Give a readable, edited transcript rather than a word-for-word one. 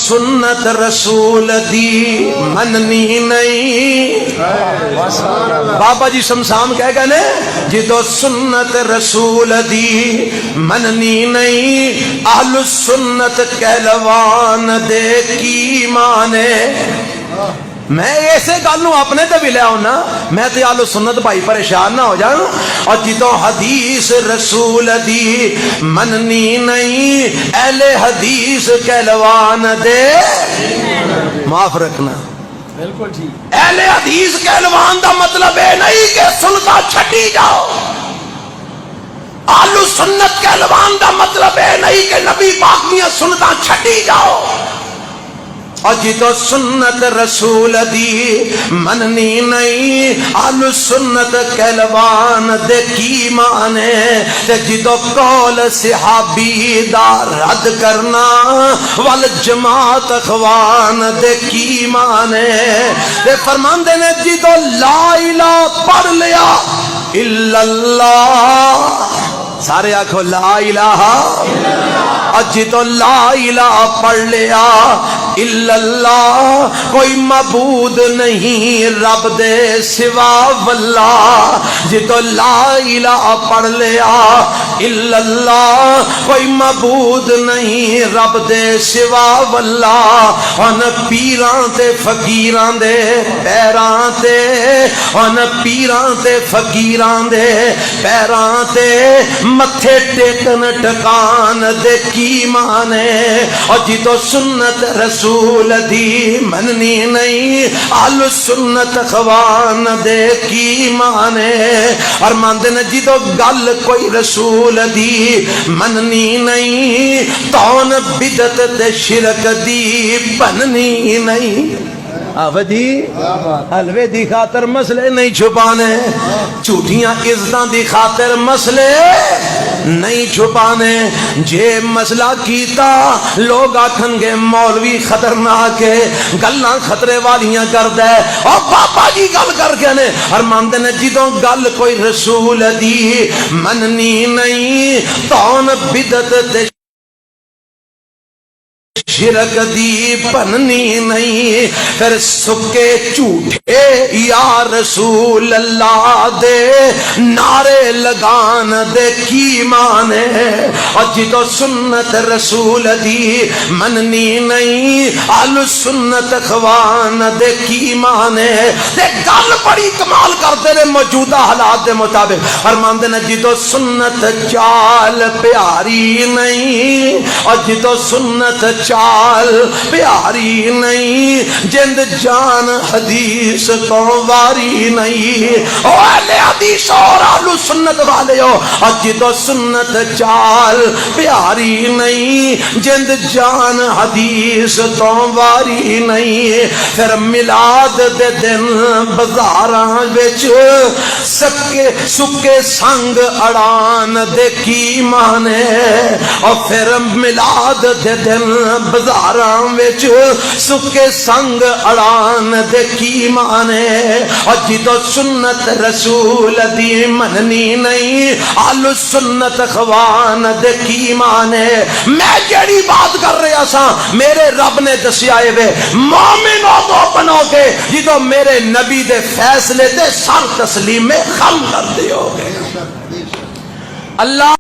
سنت رسول دی مننی نہیں. بابا جی شمشام کہہ گئے نے جدو سنت رسول دی مننی نہیں اہل سنت کہلوان دے کی مانے. میں ایسے گل نو اپنے تے بھی لے آنا میں تے اہل سنت بھائی پریشان نہ ہو جان. اور جدو حدیث رسول دی مننی نہیں اہل حدیث کہلوان دے معاف رکھنا. بالکل ٹھیک. اہل حدیث کہلوان دا مطلب ہے نہیں کہ سنتا چھٹی جاؤ. اہل سنت کہلوان دا مطلب ہے نہیں کہ نبی پاک دیاں سنتا چھٹی جاؤ. اور جدو سنت رسول دی مننی نہیں اہل سنت کہلوان دے کی مانے. تے جدو قول صحابی دا رد کرنا والجماعت اخوان دے کی مانے. تے فرماندے نے جدو لا الہ پڑھ لیا الا اللہ. سارے آکھو لا الہ. اور جدو لا الہ پڑھ لیا الا اللہ کوئی معبود نہیں رب دے سوا واللہ. جدو لا الہ پڑھ لیا الا اللہ کوئی معبود نہیں رب دے سوا واللہ. ان پیراں تے فقیراں دے پیراں تے ان پیراں تے فقیراں دے پیراں تے متھے ٹیکن ٹکان دے کی مانے. اور جدو سنت رسول دی مننی نہیں اہل سنت اخوان دے کی مانے. اور ماندے نے جدو گل کوئی رسول دی مننی نہیں تون بدعت تے شرک دی بننی نہیں. آفدی حلوے دی خاطر مسئلے نہیں چھپانے جھوٹیاں عزتاں دی خاطر مسئلے نہیں چھپانے. جے مسئلہ کیتا لوگ آکھن گے مولوی خطرناک ہے گلاں خطرے والیاں کردے. اور بابا جی گل کر کے نے فرماندے نے جدوں گل کوئی رسول دی مننی نہیں تون بدعت تے شرک دی بننی نہیں. پھر سکے جھوٹے یا رسول اللہ دے نعرے لگان دے کی مانے. اور جدو سنت رسول دی مننی نہیں اہل سنت اخوان دے کی مانے. تے گل بڑی کمال کرتے نے موجودہ حالات دے مطابق. فرماندے نے جدو سنت چال پیاری نہیں اور جدو سنت چال پیاری نہیں جند جان حدیث تو واری نہیں. او اہل حدیث اور اہل سنت والے ہو اور جدو سنت چال پیاری نہیں جند جان حدیث تو واری نہیں. پھر میلاد دے دن بازاراں وچ سکے سنگ اڑان دے کی مانے. اور پھر میلاد دے دن بازاراں وچ سکے سنگ اڑان دے کی مانے. اور جدو سنت رسول دی مننی نہیں اہل سنت اخوان دے کی مانے. میں جیڑی بات کر رہا سا میرے رب نے دسیا ہے مومن ہو بنو گے جدو میرے نبی دے فیصلے تے سر تسلیم میں خم کر دیو گے. اللہ